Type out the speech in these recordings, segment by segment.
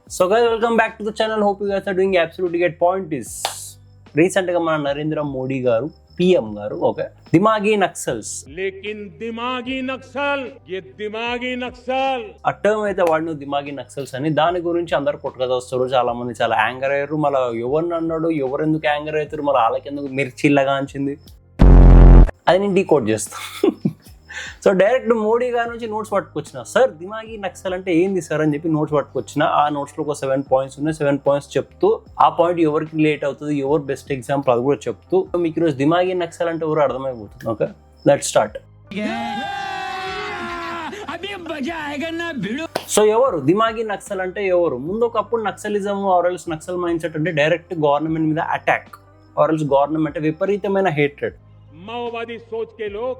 So guys, welcome back to the channel. Hope you guys are doing absolutely great. Point is, recent గా మన నరేంద్ర మోడీ గారు PM గారు okay దిమాగి Naxals लेकिन दिमागी नक्सल ये दिमागी नक्सल ఆ టర్మ్ అయితే వాడిన దిమాగి నక్సల్స్ అని దాని గురించి అందరు కొట్టుకొస్తారు. చాలా మంది చాలా యాంగర్ అయ్యారు. మళ్ళీ ఎవరిని అన్నాడు, ఎవరు ఎందుకు యాంగర్ అవుతారు, మళ్ళీ వాళ్ళకి ఎందుకు మిర్చిల్లగా అంచింది అది నేను డీకోడ్ చేస్తాను. సో డైరెక్ట్ మోడీ గారి నుంచి నోట్స్ పట్టుకొచ్చిన, సార్ దిమాగి నక్సల్ అంటే ఏంది సార్ అని చెప్పి నోట్స్ పట్టుకొచ్చిన. ఆ నోట్స్లో ఒక 7 పాయింట్స్ ఉన్నాయి. 7 పాయింట్స్ చెప్తూ ఆ పాయింట్ ఎవరికి రిలేట్ అవుతుంది, ఎవరు బెస్ట్ ఎగ్జాంపుల్ అది కూడా చెప్తూ మీకు ఈరోజు దిమాగి నక్సల్ అంటే ఎవరు అర్థమైపోతుంది. Okay, let's start. సో ఎవరు దిమాగి నక్సల్ అంటే ఎవరు? ముందు ఒకప్పుడు నక్సలిజం ఆర్ఎల్స్ నక్సల్ మైండ్ సెట్ అంటే డైరెక్ట్ గవర్నమెంట్ మీద అటాక్ ఆర్ఎల్స్ గవర్నమెంట్ విపరీతమైన హేట్రెడ్. माओवादी सोच के लोग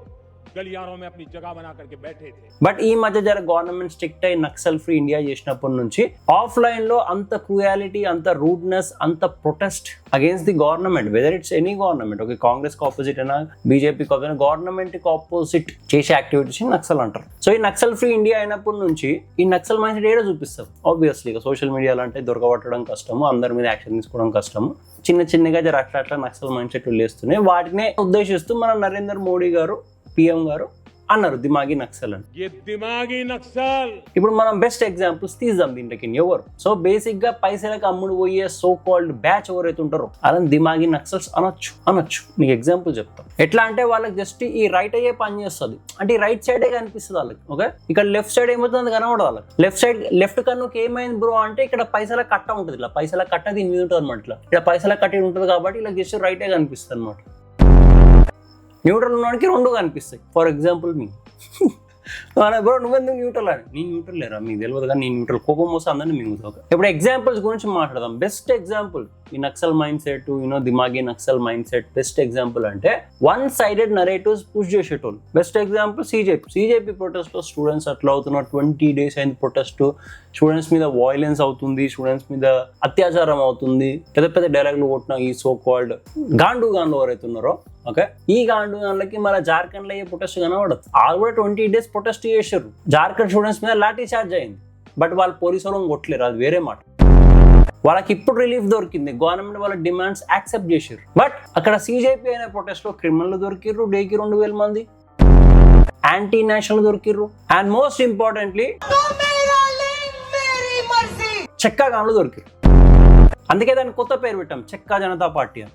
गलियारों में अपनी जगह बना करके बैठे थे. బట్ ఈ మధ్య జర గవర్నమెంట్ స్ట్రిక్ట్ అయి నక్సల్ ఫ్రీ ఇండియా చేసినప్పటి నుంచి ఆఫ్లైన్ లో అంత క్రూయాలిటీ, అంత రూడ్నెస్, అంత protest against the government, whether it's any government, okay Congress కి ఆపోజిట్ అయినా బీజేపీకి ఆపోజిట్, గవర్నమెంట్ కి ఆపోజిట్ చేసే యాక్టివిటీస్ నక్సల్ అంటారు. సో ఈ నక్సల్ ఫ్రీ ఇండియా అయినప్పటి నుంచి ఈ నక్సల్ మైండ్ సెట్ ఏదో చూపిస్తాం. ఆబ్వియస్లీ సోషల్ మీడియాలో అంటే దొరకబట్టడం కష్టము, అందరి మీద యాక్షన్ తీసుకోవడం కష్టము. చిన్నగా జర అట్లా నక్సల్ మైండ్ సెట్ లేస్తున్నాయి. వాటినే ఉద్దేశిస్తూ మన నరేంద్ర మోడీ గారు PM గారు అన్నారు దిమాగి నక్సల్ అని. ఇప్పుడు మనం బెస్ట్ ఎగ్జాంపుల్స్ తీద్దాం దీంట్లోకి. ఎవరు? సో బేసిక్ గా పైసలకు అమ్ముడు పోయే సో కాల్డ్ బ్యాచ్ ఎవరైతే ఉంటారో అలా దిమాగి నక్సల్స్ అనొచ్చు. నీకు ఎగ్జాంపుల్ చెప్తాం. ఎట్లా అంటే వాళ్ళకి జస్ట్ ఈ రైట్ అయ్యే పని చేస్తుంది, అంటే ఈ రైట్ సైడే కనిపిస్తుంది వాళ్ళకి. ఓకే, ఇక్కడ లెఫ్ట్ సైడ్ ఏమవుతుంది కనబడదు వాళ్ళకి. లెఫ్ట్ కన్నుకి ఏమైంది బ్రో అంటే ఇక్కడ పైసల కట్ట ఉంటుంది, ఇలా పైసల కట్ట దీని మీద ఉంటుంది అనమాట. ఇక్కడ పైసల కట్ట ఉంటుంది కాబట్టి ఇలా జస్ట్ రైటే కనిపిస్తుంది అనమాట. న్యూట్రల్ ఉన్నవాడికి రెండు కనిపిస్తాయి. ఫర్ ఎగ్జాంపుల్ మీ బ్రో నువ్వెందుకు న్యూట్రల్ అని, నేను న్యూట్రల్ లేరా మీకు తెలియదు కానీ నేను న్యూట్రల్, కోపం వస్తే అందరినీ మింగుతావు. ఇప్పుడు ఎగ్జాంపుల్స్ గురించి మాట్లాడదాం. బెస్ట్ ఎగ్జాంపుల్ ఈ నక్సల్ మైండ్ సెట్, దిమాగి Naxal mind set best example అంటే వన్ సైడెడ్ నరేటివ్స్ పుష్ చేసేటోళ్ళు. బెస్ట్ ఎగ్జాంపుల్ సిజేపీ ప్రొటెస్ట్ లో స్టూడెంట్స్ అట్లా అవుతున్నారు. 20 days అయింది ప్రొటెస్ట్. స్టూడెంట్స్ మీద వాయిలెన్స్ అవుతుంది, స్టూడెంట్స్ మీద అత్యాచారం అవుతుంది. పెద్ద డైలాగులు కొట్టిన ఈ సో కాల్డ్ గాండు ఎవరైతే ఉన్నారో ఓకే, ఈ గాండు గాన్లకి మన జార్ఖండ్ లో ఏ ప్రొటెస్ట్ కనబడదు. వాళ్ళు కూడా 20 days ప్రొటెస్ట్ చేశారు. జార్ఖండ్ స్టూడెంట్స్ మీద లాఠీ చార్జ్ అయింది. బట్ వాళ్ళు పోలీసు వాళ్ళని కొట్టలేరు, అది వేరే మాట. వాళ్ళకి ఇప్పుడు రిలీఫ్ దొరికింది, గవర్నమెంట్ వాళ్ళ డిమాండ్స్ యాక్సెప్ట్ చేశారు. బట్ అక్కడ సిజేపీ అనే ప్రొటెస్ట్ లో క్రిమినల్ దొరికిర్రు, డేకి 2000 మంది యాంటీ నేషనల్ దొరికిర్రు. అండ్ మోస్ట్ ఇంపార్టెంట్లీ చెక్కా గాన్లు దొరికిర్రు. అందుకే దాన్ని కొత్త పేరు పెట్టాం, చెక్కా జనతా పార్టీ అని.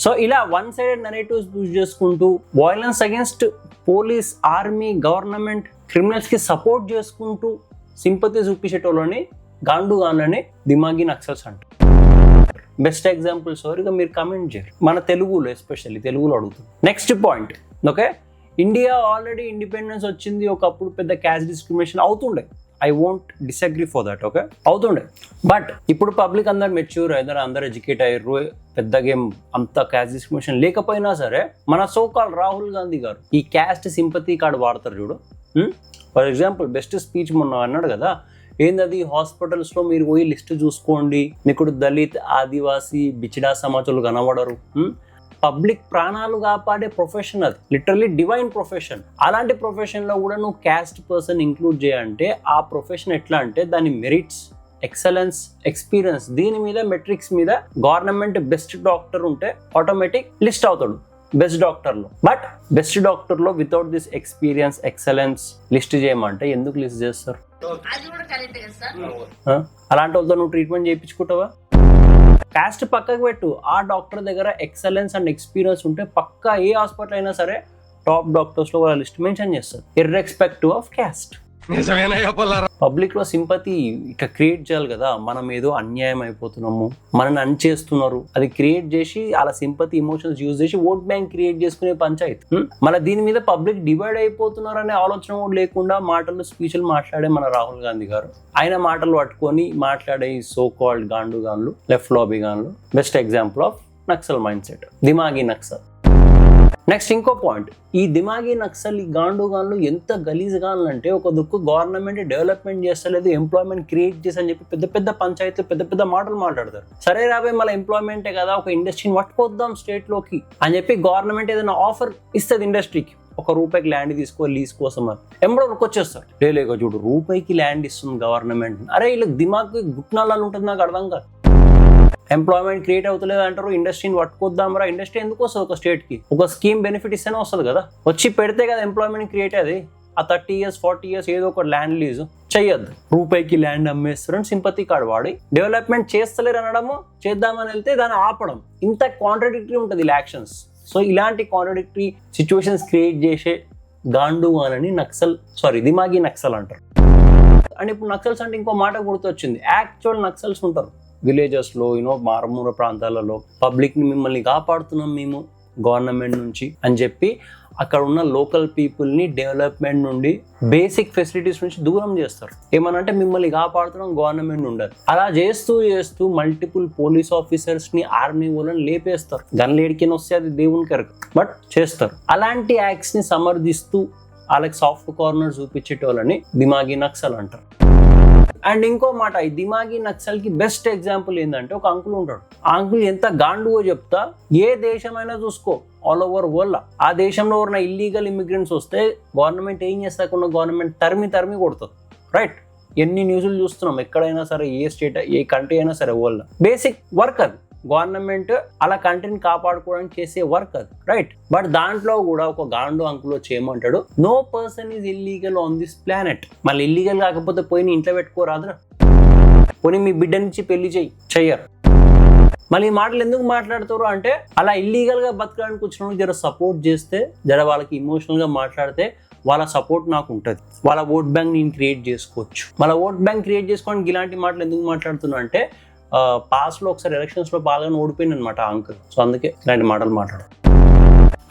సో ఇలా వన్ సైడెడ్ నరేటివ్స్ యూజ్ చేసుకుంటూ violence against police, army, government, criminals కి సపోర్ట్ చేసుకుంటూ సింపతి చూపించేటోళ్ళని గాండ్లని దిమాగి నక్సల్స్ అంటారు. బెస్ట్ ఎగ్జాంపుల్స్ ఎవరిగా మీరు కమెంట్ చేయరు, మన తెలుగులో ఎస్పెషల్లీ తెలుగులో అడుగుతుంది. Next point okay, India already independence వచ్చింది. ఒకప్పుడు పెద్ద క్యాస్ట్ డిస్క్రిమినేషన్ అవుతుండే, I won't disagree for that okay, అవుతుండే. బట్ ఇప్పుడు పబ్లిక్ అందరు మెచ్యూర్ అయ్యారు, అందరు ఎడ్యుకేట్ అయ్యారు, పెద్ద గేమ్ అంత క్యాస్ట్ డిస్క్రిమినేషన్ లేకపోయినా సరే మన సోకాల్ రాహుల్ గాంధీ గారు ఈ క్యాస్ట్ సింపతి కార్డు వాడతారు చూడు. ఫర్ ఎగ్జాంపుల్ బెస్ట్ స్పీచ్ మొన్న అన్నాడు కదా, ఏందది హాస్పిటల్స్లో మీరు పోయి లిస్ట్ చూసుకోండి, మీకు దళిత్, ఆదివాసీ, బిచిడా సమాజాలు కనబడరు. పబ్లిక్ ప్రాణాలు కాపాడే ప్రొఫెషన్, అది లిటరల్లీ డివైన్ ప్రొఫెషన్. అలాంటి ప్రొఫెషన్లో కూడా నువ్వు క్యాస్ట్ పర్సన్ ఇంక్లూడ్ చేయాలంటే ఆ ప్రొఫెషన్ ఎట్లా అంటే దాని మెరిట్స్, ఎక్సలెన్స్, ఎక్స్పీరియన్స్, దీని మీద మెట్రిక్స్ మీద గవర్నమెంట్ బెస్ట్ డాక్టర్ ఉంటే ఆటోమేటిక్ లిస్ట్ అవుతాడు బెస్ట్ డాక్టర్లో. బట్ బెస్ట్ డాక్టర్లో without this experience, excellence list చేయమంటే ఎందుకు లిస్ట్ చేస్తారు? అలాంటి వాళ్ళతో నువ్వు ట్రీట్మెంట్ చేయించుకుంటావా? కాస్ట్ పక్కకు పెట్టు, ఆ డాక్టర్ దగ్గర ఎక్సలెన్స్ అండ్ ఎక్స్పీరియన్స్ ఉంటే పక్కా ఏ హాస్పిటల్ అయినా సరే టాప్ డాక్టర్స్ లో వాళ్ళ లిస్ట్ మెన్షన్ చేస్తారు, ఇర్రెస్పెక్టివ్ ఆఫ్ క్యాస్ట్. పబ్లిక్ లో సింపతి ఇట్లా క్రియేట్ చేయాలి కదా. మనం ఏదో అన్యాయం అయిపోతున్నాము, మనల్ని అన్చేస్తున్నారు, అది క్రియేట్ చేసి అలా సింపతి ఇమోషన్స్ యూజ్ చేసి ఓట్ బ్యాంక్ క్రియేట్ చేసుకునే పంచాయతీ. మళ్ళీ దీని మీద పబ్లిక్ డివైడ్ అయిపోతున్నారు అనే ఆలోచన కూడా లేకుండా మాటలు, స్పీచ్లు మాట్లాడే మన రాహుల్ గాంధీ గారు ఆయన మాటలు పట్టుకొని మాట్లాడే సో కాల్డ్ గాండు గాన్లు, లెఫ్ట్ లాబీ గాన్లు best example of Naxal mind set, దిమాగి నక్సల్. నెక్స్ట్ ఇంకో పాయింట్, ఈ దిమాగి నక్సల్, ఈ గాండు ఎంత గలీజ్ గాన్లంటే ఒక దుక్కు గవర్నమెంట్ డెవలప్మెంట్ చేస్తలేదు, ఎంప్లాయ్మెంట్ క్రియేట్ చేసి అని చెప్పి పెద్ద పంచాయతీలు పెద్ద మాటలు మాట్లాడతారు. సరే రాబోయే మళ్ళీ ఎంప్లాయ్మెంటే కదా, ఒక ఇండస్ట్రీని పట్టుకొద్దాం స్టేట్ లోకి అని చెప్పి గవర్నమెంట్ ఏదైనా ఆఫర్ ఇస్తుంది ఇండస్ట్రీకి, రూపాయికి ల్యాండ్ తీసుకో లీజ్ కోసం అని ఎంబడో వచ్చేస్తారు. లేక చూడు రూపాయికి ల్యాండ్ ఇస్తుంది గవర్నమెంట్, అరే వీళ్ళకి దిమాగ్ గుట్నాలు ఉంటుంది, నాకు అర్థం కాదు. ఎంప్లాయ్మెంట్ క్రియేట్ అవుతలేదు అంటారు, ఇండస్ట్రీని పట్టుకొద్దాం రా. ఇండస్ట్రీ ఎందుకు వస్తుంది ఒక స్టేట్కి? ఒక స్కీమ్ బెనిఫిట్ ఇస్తేనే వస్తుంది కదా, వచ్చి పెడితే కదా ఎంప్లాయ్మెంట్ క్రియేట్ అది. ఆ 30 years 40 years ఏదో ఒక ల్యాండ్ లీజు చెయ్యొద్దు, రూపాయికి ల్యాండ్ అమ్మేస్తారని సింపతి కార్డు వాడి డెవలప్మెంట్ చేస్తలేరు అనడము, చేద్దామని వెళ్తే దాన్ని ఆపడం. ఇంత కాంట్రడిక్టరీ ఉంటుంది ఇలా యాక్షన్స్. సో ఇలాంటి కాంట్రడిక్టరీ సిచ్యువేషన్స్ క్రియేట్ చేసే గాండు అని దిమాగి నక్సల్ అంటారు. అండ్ ఇప్పుడు నక్సల్స్ అంటే ఇంకో మాట గుర్తొచ్చింది, యాక్చువల్ నక్సల్స్ ఉంటారు విలేజెస్లో, మారుమూల ప్రాంతాలలో. పబ్లిక్ని మిమ్మల్ని కాపాడుతున్నాం మేము గవర్నమెంట్ నుంచి అని చెప్పి అక్కడ ఉన్న లోకల్ పీపుల్ని డెవలప్మెంట్ నుండి, బేసిక్ ఫెసిలిటీస్ నుంచి దూరం చేస్తారు. ఏమనంటే మిమ్మల్ని కాపాడుతున్నాం గవర్నమెంట్ ఉండదు. అలా చేస్తూ మల్టిపుల్ పోలీస్ ఆఫీసర్స్ని, ఆర్మీ వాళ్ళని లేపేస్తారు. గన్లు ఏడికైనా వస్తే అది దేవుని కరెక్ట్, బట్ చేస్తారు. అలాంటి యాక్ట్స్ని సమర్థిస్తూ వాళ్ళకి సాఫ్ట్ కార్నర్ చూపించేటోళ్ళని దిమాగి నక్సల్ అంటారు. అండ్ ఇంకో మాట, ఈ దిమాగి నక్సల్కి బెస్ట్ ఎగ్జాంపుల్ ఏంటంటే ఒక అంకుల్ ఉంటాడు. ఆ అంకుల్ ఎంత గాండువో చెప్తా, ఏ దేశమైనా చూసుకో ఆల్ ఓవర్ వరల్డ్, ఆ దేశంలో ఉన్న ఇల్లీగల్ ఇమిగ్రెంట్స్ వస్తే గవర్నమెంట్ ఏం చేస్తాకుండా గవర్నమెంట్ తరిమి కొడుతుంది. రైట్, ఎన్ని న్యూస్లు చూస్తున్నాం, ఎక్కడైనా సరే, ఏ స్టేట్ ఏ కంట్రీ అయినా సరే వరల్డ్. బేసిక్ వర్క్ అది, గవర్నమెంట్ అలా కంట్రీని కాపాడుకోవడానికి చేసే వర్క్ అది. రైట్, బట్ దాంట్లో కూడా ఒక గాండు అంకుల్ వచ్చి ఏమంటాడు, no person is illegal on this planet. మళ్ళీ ఇల్లీగల్ కాకపోతే పోయి ఇంట్లో పెట్టుకోరాదురా, పోనీ మీ బిడ్డ నుంచి పెళ్లి చెయ్యరు. మళ్ళీ ఈ మాటలు ఎందుకు మాట్లాడతారు అంటే, అలా ఇల్లీగల్ గా బతకడానికి వచ్చిన జర సపోర్ట్ చేస్తే, జర వాళ్ళకి ఇమోషనల్ గా మాట్లాడితే వాళ్ళ సపోర్ట్ నాకు ఉంటుంది, వాళ్ళ ఓట్ బ్యాంక్ నేను క్రియేట్ చేసుకోవచ్చు. వాళ్ళ ఓట్ బ్యాంక్ క్రియేట్ చేసుకోవడానికి ఇలాంటి మాటలు ఎందుకు మాట్లాడుతున్నా అంటే, పాస్ట్లో ఒకసారి ఎలక్షన్స్లో బాగా ఓడిపోయింది అనమాట ఆ అంకుల్. సో అందుకే ఇలాంటి మాటలు మాట్లాడు.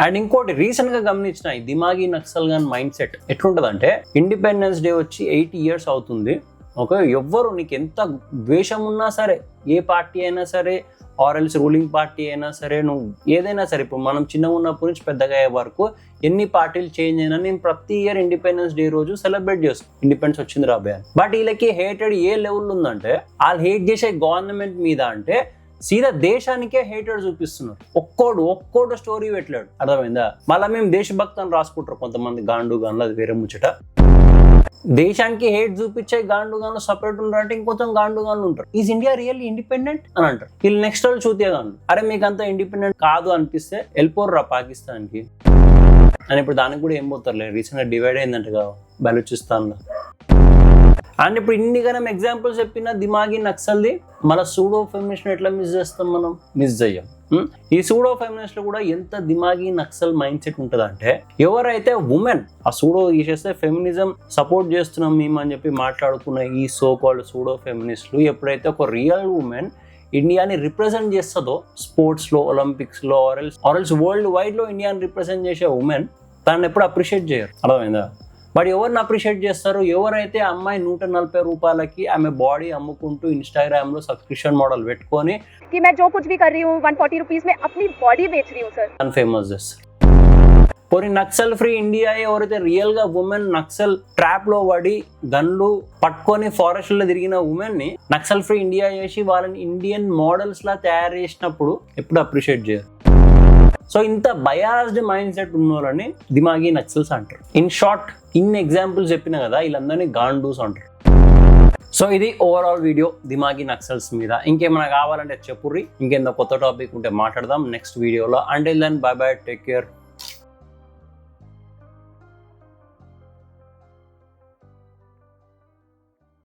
అండ్ ఇంకోటి రీసెంట్గా గమనించిన ఈ దిమాగి నక్సల్ గాన్ మైండ్ సెట్ ఎట్లుంటుందంటే, ఇండిపెండెన్స్ డే వచ్చి 80 years అవుతుంది. ఓకే, ఎవ్వరు నీకు ఎంత ద్వేషం ఉన్నా సరే, ఏ పార్టీ అయినా సరే, ఆర్ఎల్స్ రూలింగ్ పార్టీ అయినా సరే, నువ్వు ఏదైనా సరే, ఇప్పుడు మనం చిన్నగా ఉన్నప్పటి నుంచి పెద్దగా అయ్యే వరకు ఎన్ని పార్టీలు చేంజ్ అయినా నేను ప్రతి ఇయర్ ఇండిపెండెన్స్ డే రోజు సెలబ్రేట్ చేస్తాను, ఇండిపెండెన్స్ వచ్చింది రాబోయే. బట్ వీళ్ళకి హేటెడ్ ఏ లెవెల్ ఉందంటే, వాళ్ళు హేట్ చేసే గవర్నమెంట్ మీద అంటే సీదా దేశానికే హేటెడ్ చూపిస్తున్నారు. ఒక్కోడు స్టోరీ పెట్టలేడు, అర్థమైందా? మళ్ళీ మేము దేశభక్తి అని రాసుకుంటారు కొంతమంది గాండు గాన్లు, అది వేరే ముచ్చట. దేశానికి హేట్ చూపించే గాండు గాన్లు సపరేట్ ఉంటారు అంటే ఇంకొంచెం గాండు గాన్లు ఉంటారు. ఈజ్ ఇండియా రియల్లీ ఇండిపెండెంట్ అని అంటారు. వీళ్ళు నెక్స్ట్ వాళ్ళు చూతే గాను, అరే మీకు అంతా ఇండిపెండెంట్ కాదు అనిపిస్తే వెళ్ళిపోర్రా పాకిస్తాన్కి అని. ఇప్పుడు దానికి కూడా ఏం పోతారులే, రీసెంట్గా డివైడ్ అయిందంటగా బలూచిస్తాన్లో. అండ్ ఇప్పుడు ఇన్నిగానం ఎగ్జాంపుల్స్ చెప్పిన దిమాగి నక్సల్ది, మళ్ళీ సూడో ఫెమినిస్ట్ ఎట్లా మిస్ చేస్తాం మనం? మిస్ చెయ్యం. ఈ సూడో ఫెమినిస్ట్ లో కూడా ఎంత దిమాగి నక్సల్ మైండ్ సెట్ ఉంటుంది అంటే, ఎవరైతే ఉమెన్ ఆ సూడో తీసేస్తే ఫెమినిజం సపోర్ట్ చేస్తున్నాం మేము అని చెప్పి మాట్లాడుకున్న ఈ సో కాల్డ్ సూడో ఫెమినిస్టులు, ఎప్పుడైతే ఒక రియల్ ఉమెన్ ఇండియాని రిప్రజెంట్ చేస్తుందో స్పోర్ట్స్లో, ఒలింపిక్స్లో, ఆర్ఎల్స్ వరల్డ్ వైడ్లో ఇండియాని రిప్రజెంట్ చేసే ఉమెన్, తనని ఎప్పుడు అప్రిషియేట్ చేయరు, అర్థమైందా? బట్ ఎవరిని అప్రిషియేట్ చేస్తారు? ఎవరైతే అమ్మాయి 140 రూపాయలకి ఆమె బాడీ అమ్ముకుంటూ ఇన్స్టాగ్రామ్ లో సబ్స్క్రిప్షన్ మోడల్ పెట్టుకొని कि मैं जो कुछ भी कर रही हूँ 140 रुपीज में अपनी बॉडी बेच रही हूँ सर, ఫేమస్ చేస్తారు. పోనీ నక్సల్ ఫ్రీ ఇండియా ఎవరైతే రియల్ గా ఉమెన్ నక్సల్ ట్రాప్ లో పడి గన్లు పట్టుకొని ఫారెస్ట్ లో తిరిగిన ఉమెన్ ని నక్సల్ ఫ్రీ ఇండియా చేసి వాళ్ళని ఇండియన్ మోడల్స్ లా తయారు చేసినప్పుడు ఎప్పుడు అప్రిషియేట్ చేయరు. సో ఇంత బయాస్డ్ మైండ్ సెట్ ఉన్న వాళ్ళని దిమాగి నక్సల్స్ అంటారు. ఇన్ షార్ట్, ఇన్ని ఎగ్జాంపుల్స్ చెప్పిన కదా, వీళ్ళందరినీ గాండూస్ అంటారు. సో ఇది ఓవరాల్ వీడియో దిమాగి నక్సల్స్ మీద. ఇంకేమైనా కావాలంటే చెప్పుర్రి, ఇంకేందో కొత్త టాపిక్ ఉంటే మాట్లాడదాం నెక్స్ట్ వీడియోలో. Until then bye bye, take care.